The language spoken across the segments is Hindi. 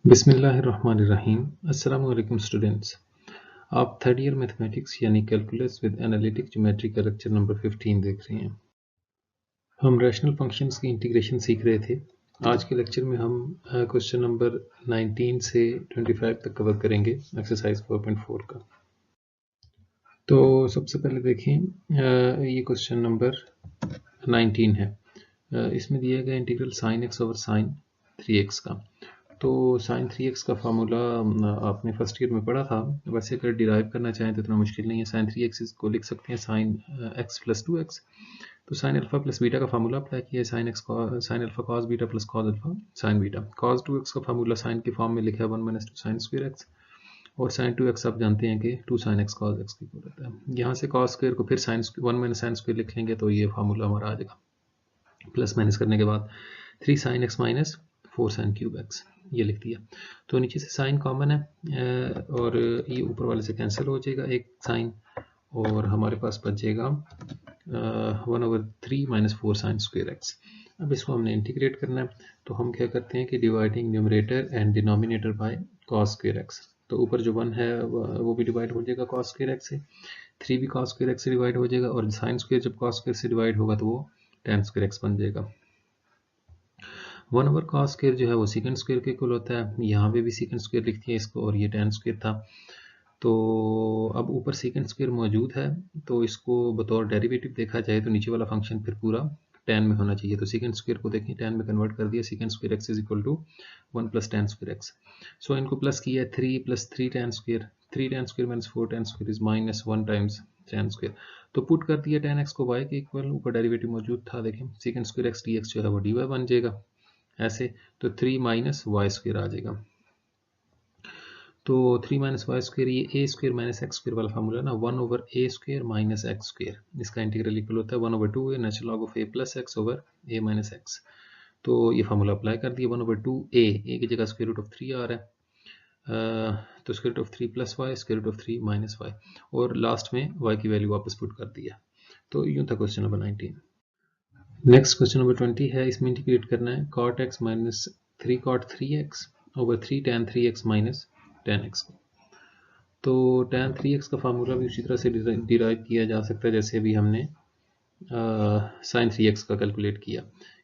बिस्मिल्लाहिर्रहमानिर्रहीम। अस्सलाम वालेकुम स्टूडेंट्स। आप थर्ड ईयर मैथमेटिक्स यानी कैलकुलस विद एनालिटिक ज्योमेट्री का लेक्चर नंबर 15 देख रहे हैं। हम रैशनल फंक्शंस की इंटीग्रेशन सीख रहे थे। आज के लेक्चर में हम क्वेश्चन नंबर 19 से 25 तक कवर करेंगे एक्सरसाइज 4.4 का। तो सबसे पहले देखें, ये क्वेश्चन नंबर 19 है। इसमें दिया गया integral sine x over sine 3x का। तो साइन 3x का फार्मूला आपने फर्स्ट ईयर में पढ़ा था। वैसे अगर डिराइव करना चाहें तो इतना मुश्किल नहीं है। साइन 3x को लिख सकते हैं साइन x प्लस 2x। तो साइन अल्फा प्लस बीटा का फार्मूला अप्लाई किया, sine alpha cos beta plus cos alpha sign beta. Cos 2x का फार्मूला साइन के फॉर्म में लिखा है 1 - 2 साइन स्क्वायर एक्स, और साइन 2x आप जानते हैं कि 2 साइन एक्स कॉस एक्स की इक्वल होता है। यहाँ से कॉस स्क्वायर को फिर साइन 1 - साइन स्क्वायर लिख लेंगे तो ये फार्मूला हमारा आ जाएगा। प्लस माइनस करने के बाद 3 sign x minus 4 sine cube x, ये लिख दिया। तो नीचे से साइन कॉमन है और ये ऊपर वाले से कैंसिल हो जाएगा एक साइन, और हमारे पास बचेगा 1/3 - 4 साइन स्क्वायर एक्स। अब इसको हमने इंटीग्रेट करना है, तो हम क्या करते हैं कि dividing numerator and denominator by cos square x. तो ऊपर जो 1 है वो भी डिवाइड हो जाएगा कॉस स्क्वायर एक्स से, 3 भी कॉस स्क्वायर एक्स से डिवाइड हो जाएगा, और साइन स्क्वायर जब कॉस स्क्वायर से डिवाइड होगा तो वो tan स्क्वायर एक्स बन जाएगा। 1 ओवर कॉस स्क्वायर जो है वो सेकंड स्क्वायर के इक्वल होता है। यहाँ पे भी सेकंड स्क्वायर लिख दिया इसको, और ये tan स्क्वायर था। तो अब ऊपर सेकंड स्क्वायर मौजूद है, तो इसको बतौर डेरिवेटिव देखा जाए तो नीचे वाला फंक्शन फिर पूरा tan में होना चाहिए। तो सेकंड स्क्वायर को देखें, tan में कन्वर्ट कर दिया, second square X is equal to 1 + tan square X. So इनको प्लस किया, 3 + 3 tan square, 3 tan square minus 4 tan square is -1 times tan square. तो पुट कर दिया tan x को y के इक्वल, ऊपर डेरिवेटिव मौजूद था, देखें सेकंड स्क्वायर एक्स dx जो है वो dy बन जाएगा ऐसे। तो 3 - y स्क्वायर आ जाएगा। तो 3 - y स्क्वायर, ये a square minus x square वाला फार्मूला ना, 1/a square minus x square, इसका इंटीग्रल इक्वल होता है 1/2a natural log of a plus x over a minus x. तो ये फार्मूला अप्लाई कर दिया, 1/2a, a की जगह स्क्वायर रूट ऑफ 3 आ रहा है, तो square root of 3 + y, square root of 3 - y, और लास्ट में y की वैल्यू वापस पुट कर दिया। तो यूँ था question number 19। Next question number 20 है, इसमें इंटीग्रेट करना है cot x minus 3 cot 3x over 3 tan 3x minus tan x को। तो tan 3x का फार्मूला भी उसी तरह से डिराइव किया जा सकता है जैसे अभी हमने sin 3x का कैलकुलेट किया,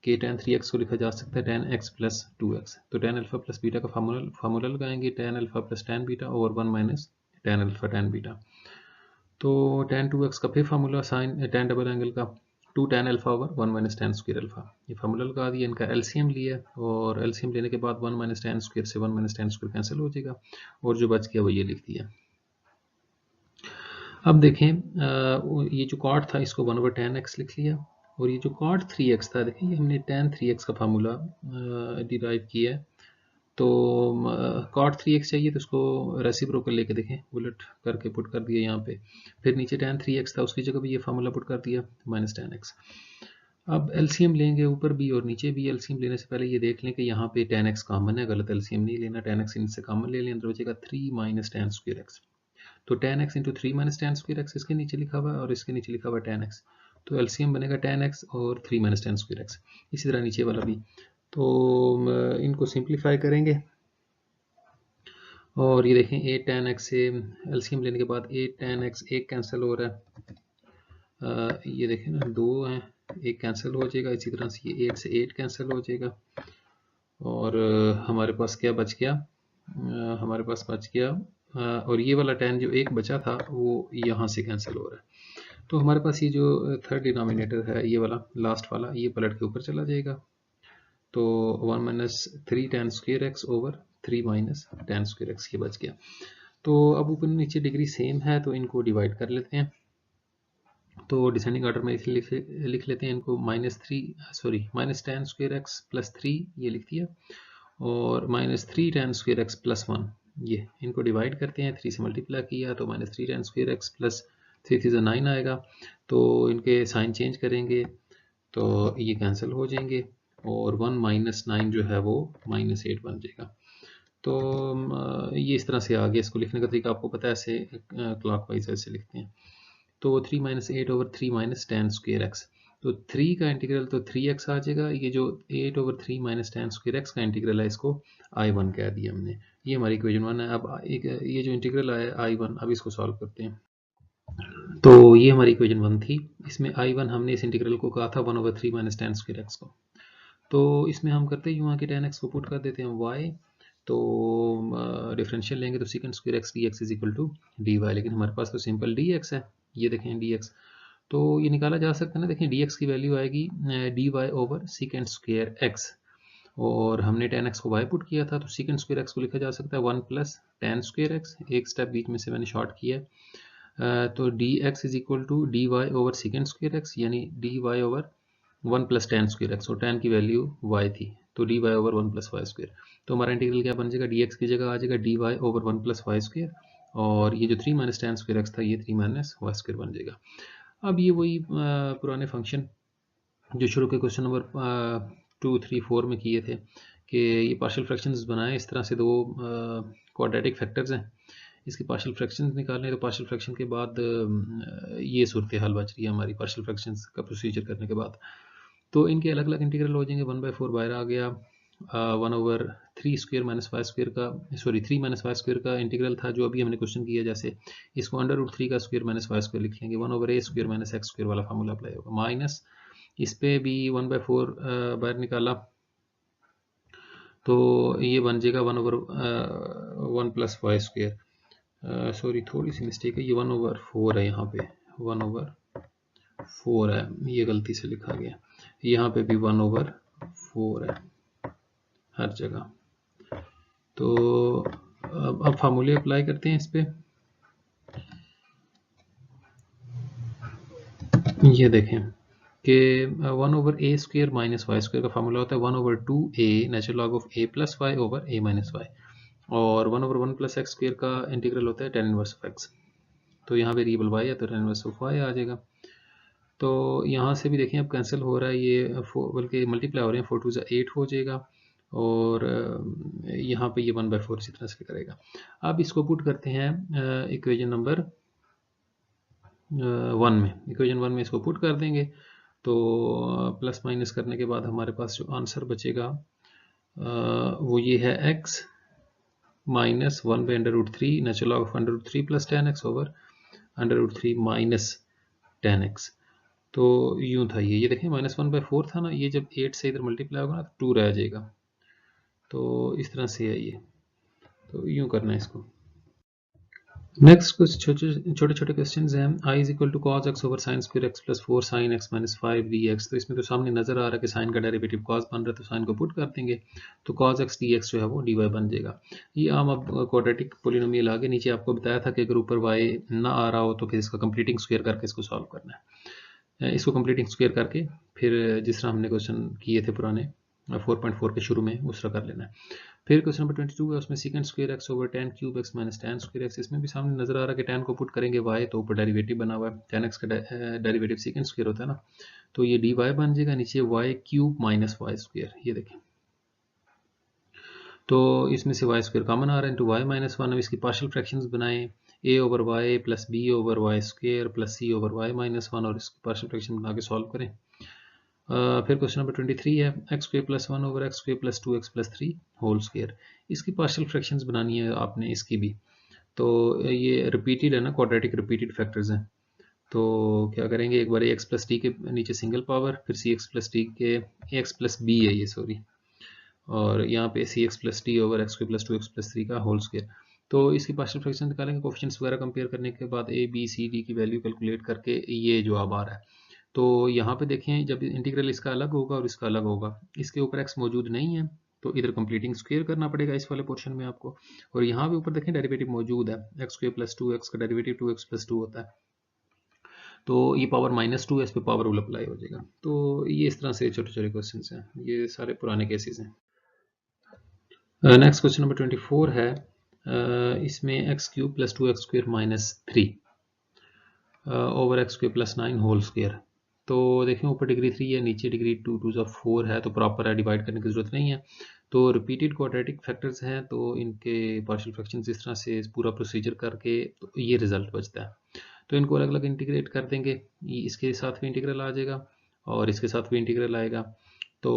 कि tan 3x को लिखा जा सकता है tan x प्लस 2x। तो tan अल्फा प्लस बीटा का फार्मूला लगाएंगे, tan alpha plus tan beta over 1 minus tan alpha tan beta. तो tan 2x का फिर formula sign tan double angle का 2 tan alpha over 1 minus tan square alpha, ये फार्मूला लगा दिया, इनका एलसीएम लिया, और एलसीएम लेने के बाद 1 माइनस tan स्क्वायर से 1 माइनस tan स्क्वायर कैंसिल हो जाएगा, और जो बच गया वो ये लिख दिया। अब देखें, ये जो cot था इसको 1/tan x लिख लिया, और ये जो cot 3x था, देखें ये हमने tan 3x का फार्मूला डिराइव किया है। तो cot 3x चाहिए तो उसको रेसिप्रोकल लेके देखें, उलट करके पुट कर दिया यहाँ पे। फिर नीचे tan 3x था, उसकी जगह भी ये फार्मूला पुट कर दिया -tan x। अब एलसीएम लेंगे, ऊपर भी और नीचे भी। एलसीएम लेने से पहले ये देख लें कि यहाँ पे tan x कॉमन है, गलत एलसीएम नहीं लेना, tan x इनसे कॉमन ले लें, अंदर बचेगा 3 - tan स्क्वायर एक्स। तो tan x into 3 - tan square x इसके नीचे लिखा हुआ है, और इसके नीचे लिखा हुआ है tan x। तो एलसीएम बनेगा tan x और 3 - tan स्क्वायर एक्स। इसी तरह नीचे वाला भी। तो इनको सिंप्लीफाई करेंगे, और ये देखें 8 tan x से एलसीएम लेने के बाद 8 tan x, एक कैंसिल हो रहा है, ये देखें ना 2 हैं, एक कैंसिल हो जाएगा। इसी तरह से ये 8 से 8 कैंसिल हो जाएगा, और हमारे पास क्या बच गया, हमारे पास बच गया, और ये वाला tan जो एक बचा था वो यहाँ से कैंसिल हो रहा है। तो हमारे पास ये जो थर्ड डिनोमिनेटर है, ये वाला लास्ट वाला, ये पलट के ऊपर चला जाएगा। तो 1 - 3 tan square x over 3 - tan square x, ये बच गया। तो अब ऊपर नीचे डिग्री सेम है, तो इनको डिवाइड कर लेते हैं। तो डिसेंडिंग ऑर्डर में लिख लेते हैं इनको, -tan स्क्वायर एक्स प्लस 3, ये लिख दिया, और -3 tan स्क्वायर एक्स प्लस 1, ये इनको डिवाइड करते हैं। 3 से मल्टीप्लाई किया तो -3 tan स्क्वायर एक्स प्लस 3 से 9 आएगा। तो इनके साइन चेंज करेंगे तो ये कैंसिल हो जाएंगे, और 1 - 9 जो है वो -8 बन जाएगा। तो ये इस तरह से आ गया। इसको लिखने का तरीका आपको पता है, ऐसे क्लॉकवाइज ऐसे लिखते हैं। तो 3 - 8 ओवर 3 - tan स्क्वायर एक्स। तो 3 का इंटीग्रल तो 3x आ जाएगा। ये जो 8/3 माइनस tan स्क्वायर x का इंटीग्रल है, इसको I1 कह दिया हमने। ये हमारी इक्वेशन 1 है। अब एक ये जो इंटीग्रल है I1, अब इसको सॉल्व करते हैं। तो ये हमारी इक्वेशन 1 थी। इसमें I1 हमने इस इंटीग्रल को कहा था 1/3 माइनस tan स्क्वायर x को। तो इसमें हम करते हैं यहाँ के tan x को पुट कर देते हैं y, तो डिफरेंशियल लेंगे तो secant square x dx is equal to dy, लेकिन हमारे पास तो सिंपल dx है। ये देखें dx, तो ये निकाला जा सकता है ना। देखें dx की वैल्यू आएगी dy over secant square x, और हमने tan x को y पुट किया था, तो secant स्क्वायर x को लिखा जा सकता है 1 प्लस tan स्क्वायर x। एक स्टेप बीच में से मैंने शॉर्ट किया है। तो dx is equal to dy over secant square x, यानी dy over 1 plus tan square x, और tan की वैल्यू y थी, तो dy over 1 plus y square. तो हमारा इंटीग्रल क्या बन जाएगा, dx की जगह आ जाएगा dy over 1 plus y square, और ये जो 3 माइनस tan स्क्वायर x था, ये 3 माइनस वाई स्क्वायर बन जाएगा। अब ये वही पुराने फंक्शन जो शुरू के क्वेश्चन नंबर 2, 3, 4 में किए थे, कि ये पार्शियल फ्रैक्शंस बनाए इस तरह से। दो क्वाड्रेटिक फैक्टर्स हैं, इसके पार्शियल फ्रैक्शंस निकालने, तो पार्शियल फ्रैक्शन के बाद ये सूरत हाल बच रही है हमारी पार्शियल फ्रैक्शंस का प्रोसीजर करने के बाद। तो इनके अलग अलग इंटीग्रल हो जाएंगे। 1/4 बाहर आ गया, 1/3 स्क्वायर माइनस वाई स्क्वायर का, सॉरी 3 माइनस वाई स्क्वायर का इंटीग्रल था जो अभी हमने क्वेश्चन किया, जैसे इसको √3 का स्क्वायर माइनस वाई स्क्वायर लिख लेंगे। 1/a square minus x square वाला फार्मूला अप्लाई होगा, माइनस इस पे भी 1/4 बाहर निकाला, तो ये बन जाएगा 1/1 प्लस वाई स्क्वायर। सॉरी थोड़ी सी मिस्टेक है, ये 1/4 है, यहाँ पे 1/4 है, ये गलती से लिखा गया। यहाँ पे भी 1/4 है हर जगह। तो अब फार्मूले अप्लाई करते हैं इस पे। ये देखें कि 1/a square minus y square का फार्मूला होता है 1/2a natural log of a plus y over a minus y, और 1/1 प्लस एक्स स्क्वायर का इंटीग्रल होता है tan इनवर्स ऑफ x। तो यहाँ पे वेरिएबल y है, तो tan इनवर्स ऑफ y आ जाएगा। तो यहाँ से भी देखें अब कैंसिल हो रहा है, ये बल्कि मल्टीप्लाई हो रहे हैं, 4 2 8 हो जाएगा, और यहाँ पे ये 1/4 इसी तरह से करेगा। अब इसको पुट करते हैं इक्वेशन नंबर 1 में। इक्वेशन 1 में इसको पुट कर देंगे, तो प्लस माइनस करने के बाद हमारे पास जो आंसर बचेगा वो ये है x minus 1/√3 natural log of √3 plus tan x over √3 minus tan x। तो यूं था ये देखें -1/4 था ना, ये जब 8 से इधर मल्टीप्लाई होगा ना तो 2 रह जाएगा। तो इस तरह से है ये, तो यूं करना है इसको। नेक्स्ट कुछ छोटे छोटे क्वेश्चन हैं। I is equal to cos x over sine square x plus 4 sine x minus 5 dx। तो इसमें तो सामने नजर आ रहा है कि साइन का डेरिवेटिव कॉस बन रहा है, तो साइन को पुट कर देंगे, तो कॉस एक्स dx जो है वो dy बन जाएगा। ये आम अब क्वाड्रेटिक पोलिनोमियल आगे नीचे आपको बताया था कि अगर ऊपर y ना आ रहा हो तो फिर इसका कंप्लीटिंग स्क्वायर करके इसको सॉल्व करना है। इसको कंप्लीटिंग स्क्वायर करके फिर जिस तरह हमने क्वेश्चन किए थे पुराने 4.4 के शुरू में उस तरह कर लेना है। फिर क्वेश्चन नंबर 22 है, उसमें secant square x over tan cube x minus tan square x. इसमें भी सामने नजर आ रहा है कि tan को पुट करेंगे y, तो ऊपर डेरिवेटिव बना हुआ है, tan x का डेरिवेटिव secant स्क्वायर होता है ना, तो ये dy बन जाएगा, नीचे y cube minus y square. ये देखें, तो इसमें से वाई स्क्वायर कॉमन आ रहा है, इंटू वाई माइनस 1। अब इसकी पार्शियल फ्रैक्शंस बनाएं, a over y plus b over y square plus c over y minus 1, और इसकी पार्शियल फ्रैक्शन बना के सॉल्व करें। फिर क्वेश्चन नंबर 23 है, x square plus 1 over x square plus 2x plus 3 whole square. इसकी पार्शियल फ्रैक्शंस बनानी है आपने इसकी भी। तो ये रिपीटेड है ना, क्वाड्रेटिक रिपीटेड फैक्टर्स हैं, तो क्या करेंगे, एक बार एक्स प्लस टी के नीचे सिंगल पावर, फिर सी एक्स प्लस टी के एक्स प्लस बी है ये, सॉरी, और यहाँ पे C x plus T over x square plus 2x plus 3 का होल स्क्वायर। तो इसकी पार्शियल फ्रैक्शन निकालेंगे, कोफिशिएंट्स वगैरह कंपेयर करने के बाद ए बी सी डी की वैल्यू कैलकुलेट करके ये जवाब आ रहा है। तो यहाँ पे देखें, जब इंटीग्रल इसका अलग होगा और इसका अलग होगा, इसके ऊपर x मौजूद नहीं है, तो इधर कंप्लीटिंग स्क्वायर करना पड़ेगा इस वाले पोर्शन में आपको, और यहाँ पे ऊपर देखें डेरिवेटिव मौजूद है, एक्स स्क्वायर प्लस 2x का डेरिवेटिव 2x प्लस 2 होता है, तो ये पावर -2 है, इस पे पावर रूल अप्लाई हो जाएगा। तो ये इस तरह से छोटे छोटे क्वेश्चन हैं, ये सारे पुराने केसेस हैं। नेक्स्ट क्वेश्चन नंबर 24 है, इसमें x cube plus 2x square minus 3 over x square plus 9 whole square. तो देखें ऊपर डिग्री 3 है, नीचे डिग्री 2 2 4 है, तो प्रॉपर है, डिवाइड करने की जरूरत नहीं है। तो रिपीटेड क्वाड्रेटिक फैक्टर्स हैं, तो इनके पार्शियल फ्रैक्शंस इस तरह से पूरा प्रोसीजर करके तो ये रिजल्ट बचता है। तो इनको अलग अलग इंटीग्रेट कर देंगे, इसके साथ भी इंटीग्रल आ जाएगा, और इसके साथ भी इंटीग्रल आएगा। तो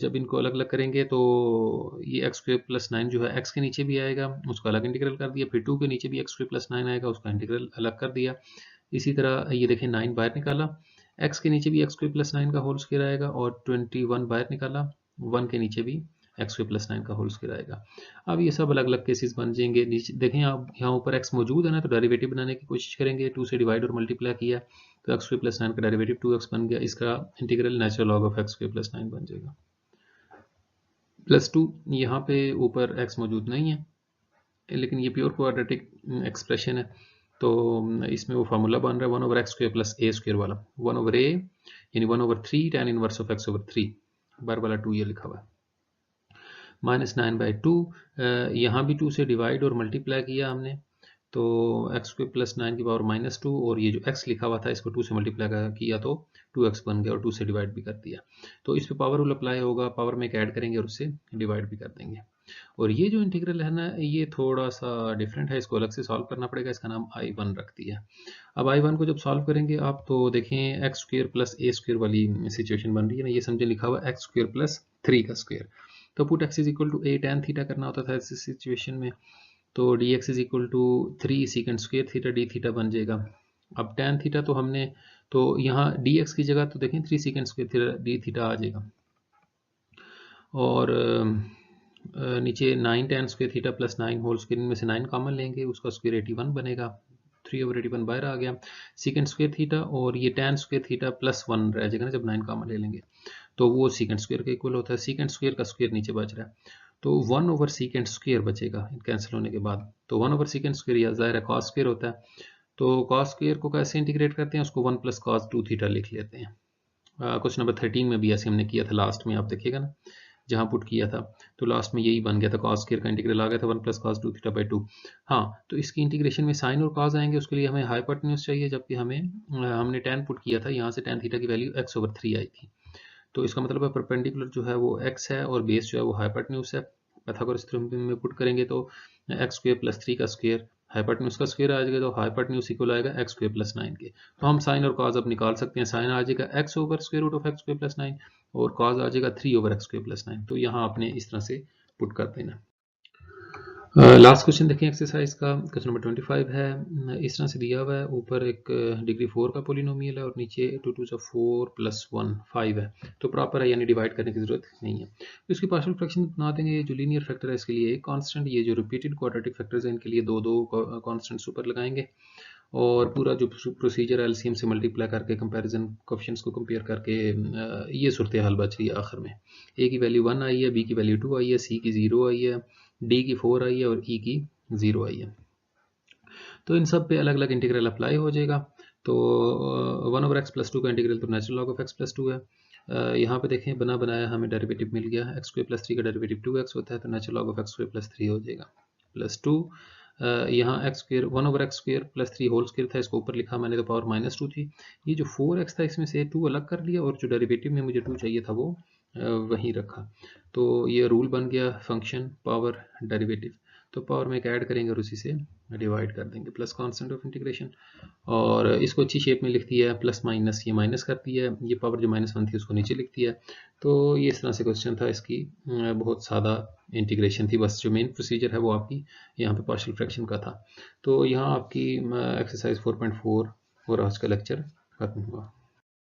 जब इनको अलग अलग करेंगे तो ये एक्स स्क्वायर प्लस 9 जो है एक्स के नीचे भी आएगा, उसको अलग इंटीग्रल कर दिया, फिर 2 के नीचे भी एक्स स्क्वायर प्लस 9 आएगा, उसका इंटीग्रल अलग कर दिया। इसी तरह ये देखें 9 बाहर निकाला, एक्स के नीचे भी एक्स स्क्वायर प्लस 9 का होल स्क्वायर आएगा, और 21 बाहर निकाला, 1 के नीचे भी एक्स स्क्वायर प्लस 9 का होल स्क्वायर आएगा। अब ये सब अलग अलग केसेस बन जाएंगे। नीचे देखें आप, यहाँ ऊपर एक्स मौजूद है ना, तो डेरिवेटिव बनाने की कोशिश करेंगे। 2 से डिवाइड और मल्टीप्लाई किया तो एक्स स्क्वायर प्लस 9 का डेरिवेटिव 2x बन गया, इसका integral natural log of x square plus 9 बन जाएगा। +2 यहाँ पे ऊपर x मौजूद नहीं है, लेकिन ये प्योर क्वाड्रेटिक एक्सप्रेशन है, तो इसमें वो फार्मूला बन रहा है 1/x² प्लस a² वाला, 1/a यानी 1/3 tan इनवर्स ऑफ x/3, बार वाला 2 ये लिखा हुआ है। -9/2 यहाँ भी 2 से डिवाइड और मल्टीप्लाई किया हमने, तो x² प्लस 9 की पावर -2, और ये जो x लिखा हुआ था इसको 2 से मल्टीप्लाई किया तो 2x बन गया, और 2 से डिवाइड भी कर दिया। तो इस पे पावर रूल अप्लाई होगा, पावर में एक ऐड करेंगे और उससे डिवाइड भी कर देंगे। और ये जो इंटीग्रल है ना, ये थोड़ा सा डिफरेंट है, इसको अलग से सॉल्व करना पड़ेगा, इसका नाम I1 रख दिया। अब I1 को जब सॉल्व करेंगे आप, तो देखें x² प्लस a² वाली सिचुएशन बन रही है ना, ये समझे लिखा हुआ x² प्लस 3 का स्क्वायर, तो put x is equal to a tan theta करना होता था इस सिचुएशन में, तो dx is equal to 3 second square theta d theta बन जाएगा। अब tan थीटा तो हमने, तो यहाँ dx की जगह तो देखें 3 second square theta d theta आ जाएगा, और नीचे 9 tan square theta plus 9 whole square, में से 9 कॉमन लेंगे, उसका स्क्वायर 81 बनेगा, 3/81 बाहर आ गया, सेकंड स्क्वायर थीटा, और ये tan स्क्वायर थीटा प्लस 1 रह जाएगा ना जब 9 कॉमन ले लेंगे, तो वो सेकंड स्क्वायर के इक्वल होता है। सेकंड स्क्वायर का स्क्वायर नीचे बच रहा है, तो 1/सेकंड स्क्वायर बचेगा कैंसिल होने के बाद, तो 1/सेकंड स्क्वायर या ज़ाहिर है कॉस स्क्वायर होता है, तो कॉस स्क्वायर को कैसे इंटीग्रेट करते हैं, उसको 1 प्लस कॉस 2 थीटा लिख लेते हैं। क्वेश्चन नंबर 13 में भी ऐसे हमने किया था, लास्ट में आप देखिएगा ना जहाँ पुट किया था, तो लास्ट में यही बन गया था, कॉस स्क्वायर का इंटीग्रल आ गया था 1 प्लस कॉस 2 थीटा बाई 2। हाँ, तो इसकी इंटीग्रेशन में साइन और कॉस आएंगे, उसके लिए हमें हाइपोटेन्यूज चाहिए, जबकि हमने tan पुट किया था, यहाँ से tan थीटा की वैल्यू x/3 आई थी, तो इसका मतलब है परपेंडिकुलर जो है वो x है और बेस जो है वो हाइपोटेन्यूज है। पाइथागोरस थ्योरम में पुट करेंगे तो x² प्लस 3 का स्क्वायर हाइपोटेन्यूज का स्क्वायर आ जाएगा, तो हाइपोटेन्यूज इक्वल आएगा x² प्लस 9 के, तो हम साइन और कॉस अब निकाल सकते हैं। साइन आ जाएगा x/√x² प्लस 9, और कॉस आ जाएगा 3/x² प्लस 9, तो यहाँ आपने इस तरह से पुट कर देना। लास्ट क्वेश्चन देखें एक्सरसाइज का, क्वेश्चन नंबर 25 है, इस तरह से दिया हुआ है, ऊपर एक डिग्री 4 का पोलिनोमियल है और नीचे 2 2 4 प्लस 1 5 है, तो प्रॉपर है, यानी डिवाइड करने की जरूरत नहीं है। तो इसकी पार्शियल फ्रैक्शन बना देंगे। जो लीनियर फैक्टर है इसके लिए एक कांस्टेंट, ये जो रिपीटेड क्वाड्रेटिक फैक्टर्स हैं इनके लिए दो दो कांस्टेंट्स ऊपर लगाएंगे, और पूरा जो प्रोसीजर एलसीएम से मल्टीप्लाई करके कंपैरिजन कोएफिशिएंट्स को कंपेयर करके ये सूरत हाल बच रही है। आखिर में ए की वैल्यू 1 आई है, बी की वैल्यू 2 आई है, सी की 0 आई है, डी की 4 आई है, और ई की 0 आई है। तो इन सब पे अलग अलग इंटीग्रल अप्लाई हो जाएगा। तो 1/x प्लस 2 का इंटीग्रल तो natural log of x plus 2 है। यहाँ पे देखें बना बनाया हमें डेरिवेटिव मिल गया, x² प्लस 3 का डेरिवेटिव 2x होता है, तो natural log of x² plus 3 हो जाएगा, प्लस 2 यहाँ x² 1/x² plus 3 whole square था, इसको ऊपर लिखा मैंने तो पावर -2 थी। ये जो 4x था इसमें से 2 अलग कर लिया, और जो डेरिवेटिव में मुझे 2 चाहिए था वो वहीं रखा, तो ये रूल बन गया फंक्शन पावर डेरिवेटिव, तो पावर में एक ऐड करेंगे और उसी से डिवाइड कर देंगे, प्लस कांस्टेंट ऑफ इंटीग्रेशन, और इसको अच्छी शेप में लिख दिया है, प्लस माइनस ये माइनस कर दिया है, ये पावर जो -1 थी उसको नीचे लिख दिया है। तो ये इस तरह से क्वेश्चन था, इसकी बहुत सादा इंटीग्रेशन थी, बस जो मेन प्रोसीजर है वो आपकी यहाँ पे पार्शियल फ्रैक्शन का था। तो यहाँ आपकी एक्सरसाइज 4.4 और आज का लेक्चर खत्म हुआ।